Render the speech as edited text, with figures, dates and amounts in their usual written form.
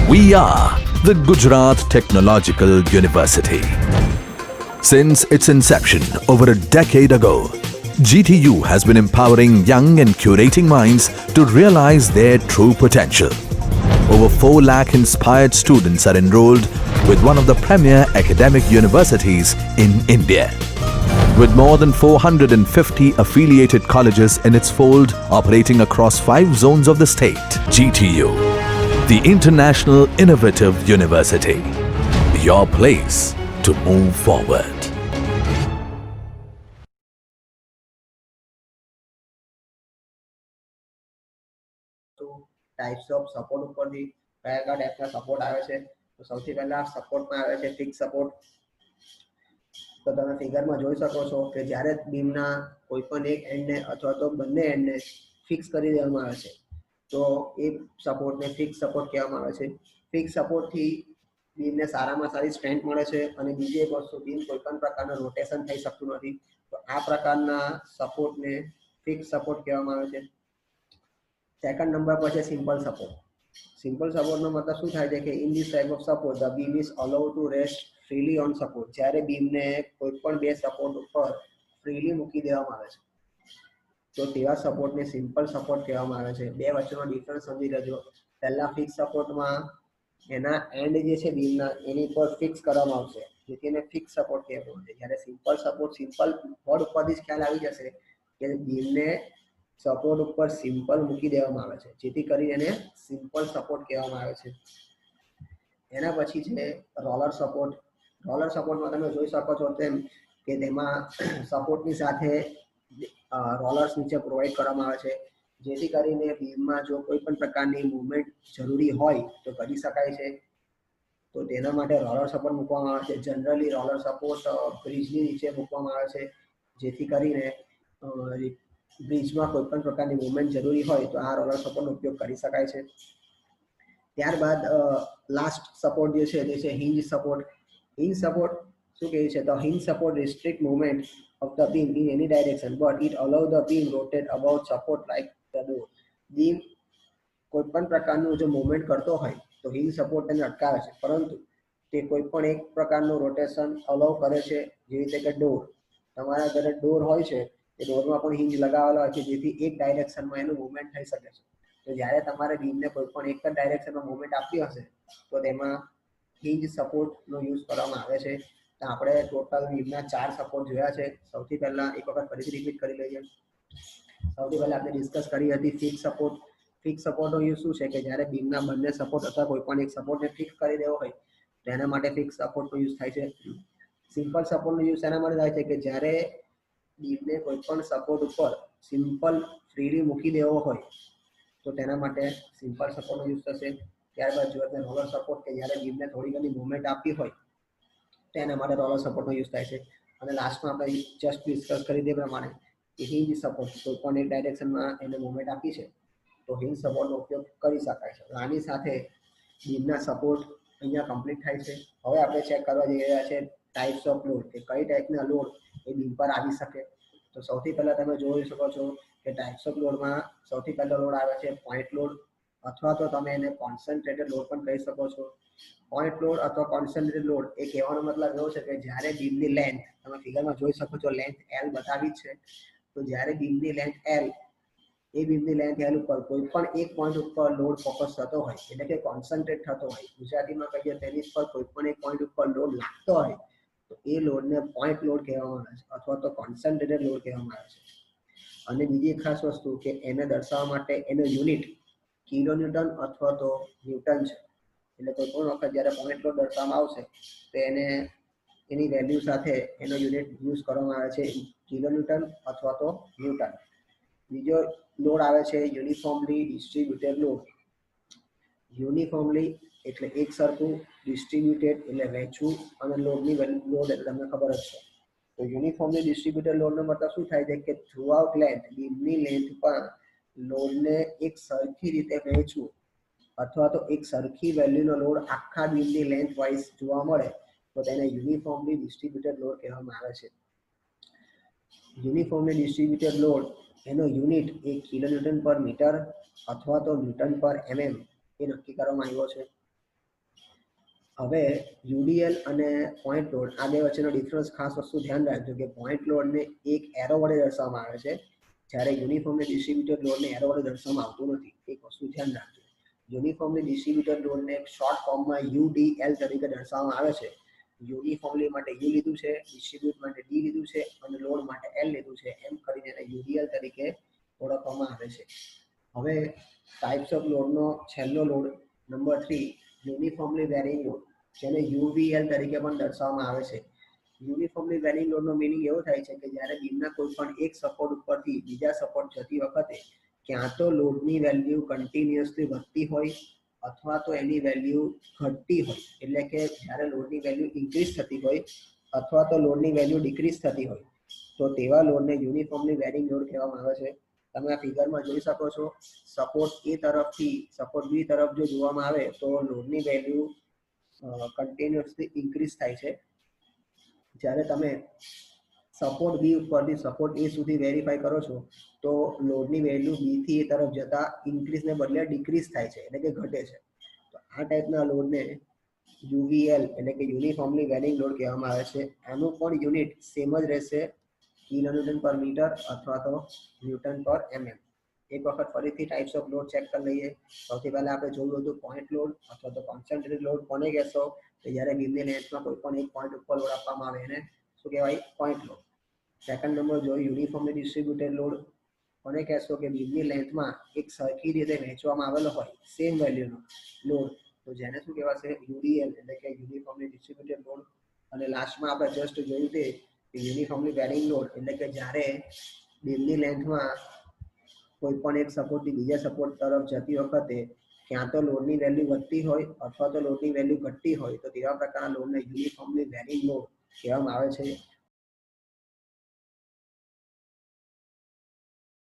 We are the Gujarat Technological University. Since its inception over a decade ago, GTU has been empowering young and curating minds to realize their true potential. Over 4 lakh inspired students are enrolled with one of the premier academic universities in India. With more than 450 affiliated colleges in its fold operating across 5 zones of the state, GTU, the International Innovative University, your place to move forward. Types of support ઉપરથી કયા કયા ટાઈપના support આવે છે તો સૌથી પહેલા સપોર્ટમાં આવે છે ફિક્સ સપોર્ટ તો તમે ફિગરમાં જોઈ શકો છો કે જ્યારે બીમના કોઈ પણ એક એન્ડને અથવા તો બંને એન્ડને ફિક્સ કરી દેવામાં આવે છે તો એ સપોર્ટને ફિક્સ સપોર્ટ કહેવામાં આવે છે ફિક્સ સપોર્ટથી બીમને સારામાં સારી સ્ટ્રેન્થ મળે છે અને બીજી એક વસ્તુ બીમ કોઈ પણ પ્રકારનું રોટેશન થઈ શકતું નથી તો આ પ્રકારના સપોર્ટને ફિક્સ સપોર્ટ કહેવામાં આવે છે સેકન્ડ નંબર પર છે સિમ્પલ સપોર્ટ સિમ્પલ સપોર્ટનો મતલબ શું થાય છે કે in this type of support the beam is allowed two rest freely on support જ્યારે બીમને કોઈ પણ બે સપોર્ટ ઉપર ફ્રીલી મૂકી દેવામાં આવે છે તો તેવા સપોર્ટને સિમ્પલ સપોર્ટ કહેવામાં આવે છે બે વચ્ચેનો ડિફરન્સ સમજી લેજો પહેલા ફિક્સ સપોર્ટમાં એના એન્ડ જે છે બીમના એની પર ફિક્સ કરવામાં આવશે જેથી એને ફિક્સ સપોર્ટ કહેવામાં આવે છે જ્યારે સિમ્પલ સપોર્ટ સિમ્પલ વર્ડ ઉપરથી જ ખ્યાલ આવી જશે કે બીમને સપોર્ટ ઉપર સિમ્પલ મૂકી દેવામાં આવે છે જેથી કરી એને સિમ્પલ સપોર્ટ કહેવામાં આવે છે એના પછી છે રોલર સપોર્ટમાં તમે જોઈ શકો છો તેમ કે તેમાં સપોર્ટની સાથે રોલર્સ નીચે પ્રોવાઈડ કરવામાં આવે છે જેથી કરીને બીમમાં જો કોઈ પણ પ્રકારની મૂવમેન્ટ જરૂરી હોય તો કરી શકાય છે તો તેના માટે રોલર સપોર્ટ મૂકવામાં આવે છે જનરલી રોલર સપોર્ટ બ્રિજની નીચે મૂકવામાં આવે છે જેથી કરીને બ્રિજમાં કોઈ પણ પ્રકારની મૂવમેન્ટ જરૂરી હોય તો આ રોલર સપોર્ટનો ઉપયોગ કરી શકાય છે ત્યારબાદ લાસ્ટ સપોર્ટ જે છે તે છે હિંજ સપોર્ટ શું કહે છે તો hinge support restrict movement of the beam in any direction but it allow the beam rotate about support like the door beam કોઈ પણ પ્રકારનું જો મૂવમેન્ટ કરતો હોય તો હિંજ સપોર્ટ તેને અટકાવે છે પરંતુ તે કોઈ પણ એક પ્રકારનું રોટેશન અલાઉ કરે છે જેવી રીતે કે ડોર તમારા ઘરે ડોર હોય છે એ ડોરમાં પણ હિંજ લગાવેલા હોય છે જેથી એક ડાયરેક્શનમાં એનું મૂવમેન્ટ થઈ શકે છે તો જ્યારે તમારે બીમને કોઈ પણ એક જ ડાયરેક્શનમાં મૂવમેન્ટ આપવી હશે તો તેમાં હિંજ સપોર્ટનો યુઝ કરવામાં આવે છે તો આપણે ટોટલ બીમના 4 સપોર્ટ જોયા છે સૌથી પહેલા એક વખત ફરીથી રિપીટ કરી લઈએ સૌથી પહેલા આપણે ડિસ્કસ કરી હતી ફિક્સ સપોર્ટનો યુઝ શું છે કે જ્યારે બીમના બંને સપોર્ટ અથવા કોઈ પણ એક સપોર્ટને ફિક્સ કરી દેવો હોય તો એના માટે ફિક્સ સપોર્ટનો યુઝ થાય છે સિમ્પલ સપોર્ટનો યુઝ એના માટે થાય છે કે જ્યારે બીમને કોઈ પણ સપોર્ટ ઉપર સિમ્પલ ફ્રીલી મૂકી દેવો હોય તો તેના માટે સિમ્પલ સપોર્ટનો યુઝ થશે ત્યારબાદ જોઈએ રોલર સપોર્ટ કે જ્યારે બીમને થોડી ઘણી મૂવમેન્ટ આપવી હોય તેના માટે રોલર સપોર્ટનો યુઝ થાય છે અને લાસ્ટમાં આપણે જસ્ટ ડિસ્કસ કરી તે પ્રમાણે કે હિંજ સપોર્ટ કોઈ પણ એક ડાયરેક્શનમાં એને મૂવમેન્ટ આપી છે તો હિંજ સપોર્ટનો ઉપયોગ કરી શકાય છે આની સાથે બીમના સપોર્ટ અહીંયા કમ્પ્લીટ થાય છે હવે આપણે ચેક કરવા જઈ રહ્યા છે ટાઈપ્સ ઓફ લોડ કે કઈ ટાઈપના લોડ એ બીમ પર આવી શકે તો સૌથી પહેલા તમે જોઈ શકો છો કે ટાઈપ્સ ઓફ લોડમાં સૌથી પહેલો લોડ આવે છે પોઈન્ટ લોડ અથવા તો તમે એને કોન્સન્ટ્રેટેડ લોડ પણ કહી શકો છો પોઈન્ટ લોડ અથવા કોન્સન્ટ્રેટેડ લોડ એ કહેવાનો મતલબ એવો છે કે જ્યારે બીમની લેન્થ તમે ફિગરમાં જોઈ શકો છો લેન્થ L બતાવી છે તો જ્યારે બીમની લેન્થ L એ બીમની લેન્થ L ઉપર કોઈ પણ એક પોઈન્ટ ઉપર લોડ ફોકસ થતો હોય એટલે કે કોન્સન્ટ્રેટ થતો હોય ગુજરાતીમાં કહીએ તેની પર કોઈ પણ એક પોઈન્ટ ઉપર લોડ લાગતો હોય તો એ લોડને પોઈન્ટ લોડ કહેવામાં આવે છે અથવા તો કોન્સન્ટ્રેટેડ લોડ કહેવામાં આવે છે અને બીજી એક ખાસ વસ્તુ કે એને દર્શાવવા માટે એનો યુનિટ કિલોન્યુટન અથવા તો ન્યૂટન છે એટલે કોઈ પણ વખત જ્યારે પોઈન્ટ લોડ દર્શાવવામાં આવશે તો એને એની વેલ્યુ સાથે એનો યુનિટ યુઝ કરવામાં આવે છે કિલોન્યુટન અથવા તો ન્યૂટન બીજો લોડ આવે છે યુનિફોર્મલી ડિસ્ટ્રીબ્યુટેડ લોડ યુનિફોર્મલી એટલે એક સરખું ડિસ્ટ્રીબ્યુટેડ એટલે વહેંચવું અને લોડ એટલે તમને ખબર જ છે તો યુનિફોર્મલી ડિસ્ટ્રીબ્યુટેડ લોડનો મતલબ શું થાય છે કે થ્રુ આઉટ લેન્થ બીમની લેન્થ પર લોડને એક સરખી રીતે વહેંચવું અથવા તો એક સરખી વેલ્યુનો લોડ આખા બીમની લેન્થ વાઇઝ જોવા મળે તો તેને યુનિફોર્મલી ડિસ્ટ્રીબ્યુટેડ લોડ કહેવામાં આવે છે યુનિફોર્મલી ડિસ્ટ્રીબ્યુટેડ લોડ એનો યુનિટ એ કિલોન્યુટન પર મીટર અથવા તો ન્યૂટન પર mm એ નક્કી કરવામાં આવ્યો છે હવે યુડીએલ અને પોઈન્ટ લોડ આ બે વચ્ચેનો ડિફરન્સ ખાસ વસ્તુ ધ્યાન રાખજો કે પોઈન્ટ લોડને એક એરો વડે દર્શાવવામાં આવે છે, જ્યારે યુનિફોર્મલી ડિસ્ટ્રીબ્યુટેડ લોડને એરો વડે દર્શાવવામાં આવતું નથી. એક વસ્તુ ધ્યાન રાખજો. યુનિફોર્મલી ડિસ્ટ્રીબ્યુટેડ લોડને શોર્ટ ફોર્મમાં યુડીએલ તરીકે દર્શાવવામાં આવે છે. યુનિફોર્મલી માટે યુ લીધું છે, ડિસ્ટ્રીબ્યુટ માટે ડી લીધું છે અને લોડ માટે એલ લીધું છે, એમ કરીને એને યુડીએલ તરીકે ઓળખવામાં આવે છે. હવે ટાઈપ્સ ઓફ લોડનો છેલ્લો load number 3 uniformly varying load, જેને યુવીએલ તરીકે પણ દર્શાવવામાં આવે છે. યુનિફોર્મલી વેરીંગ લોડનો મીનિંગ એવો થાય છે કે જ્યારે બીમના કોઈ પણ એક સપોર્ટ ઉપરથી બીજા સપોર્ટ જતી વખતે ક્યાં તો લોડની વેલ્યુ કન્ટિન્યુઅસલી વધતી હોય અથવા તો એની વેલ્યુ ઘટતી હોય, એટલે કે જ્યારે લોડની વેલ્યુ ઇન્ક્રીઝ થતી હોય અથવા તો લોડની વેલ્યુ ડિક્રીઝ થતી હોય, તો તેવા લોડને યુનિફોર્મલી વેરીંગ લોડ કહેવામાં આવે છે. તમે આ ફિગરમાં જોઈ શકો છો, સપોર્ટ એ તરફથી સપોર્ટ બી તરફ જો જોવામાં આવે તો લોડની વેલ્યુ કન્ટિન્યુઅસલી ઇન્ક્રીઝ થાય છે. જ્યારે તમે સપોર્ટ બી ઉપરથી સપોર્ટ એ સુધી વેરીફાઈ કરો છો તો લોડની વેલ્યુ બી થી એ તરફ જતા ઇન્ક્રીઝને બદલે ડિક્રીઝ થાય છે, એટલે કે ઘટે છે. તો આ ટાઈપના લોડને યુવીએલ એટલે કે યુનિફોર્મલી વેરીંગ લોડ કહેવામાં આવે છે. આનું પણ યુનિટ સેમ જ રહેશે, કિલોન્યુટન પર મીટર અથવા તો ન્યૂટન પર એમએમ. એક વખત ફરીથી ટાઈપ્સ ઓફ લોડ ચેક કરી લઈએ. સૌથી પહેલા આપણે જોયું હતું પોઈન્ટ લોડ અથવા તો કોન્સન્ટ્રેટેડ લોડ કોને કહેશો, કે જ્યારે બીમની લેન્થમાં કોઈ પણ એક પોઈન્ટ ઉપર લોડ આપવામાં આવે એને શું કહેવાય, પોઈન્ટ લોડ. સેકન્ડ નંબર જોયું યુનિફોર્મલી ડિસ્ટ્રીબ્યુટેડ લોડ, કોને કહેશો કે બીમની લેન્થમાં એક સરખી રીતે વહેંચવામાં આવેલો હોય સેમ વેલ્યુનો લોડ, તો જેને શું કહેવાશે, યુડીએલ એટલે કે યુનિફોર્મલી ડિસ્ટ્રીબ્યુટેડ લોડ. અને લાસ્ટમાં આપણે જસ્ટ જોયું તે યુનિફોર્મલી વેરીંગ લોડ એટલે કે જ્યારે બીમની લેન્થમાં કોઈ પણ એક સપોર્ટથી બીજા સપોર્ટ તરફ જતી વખતે ક્યાં તો લોડની વેલ્યુ વધતી હોય અથવા તો લોડની વેલ્યુ ઘટતી હોય, તો તેવા પ્રકારના લોડને યુનિફોર્મલી વેરીંગ લોડ કહેવામાં આવે છે.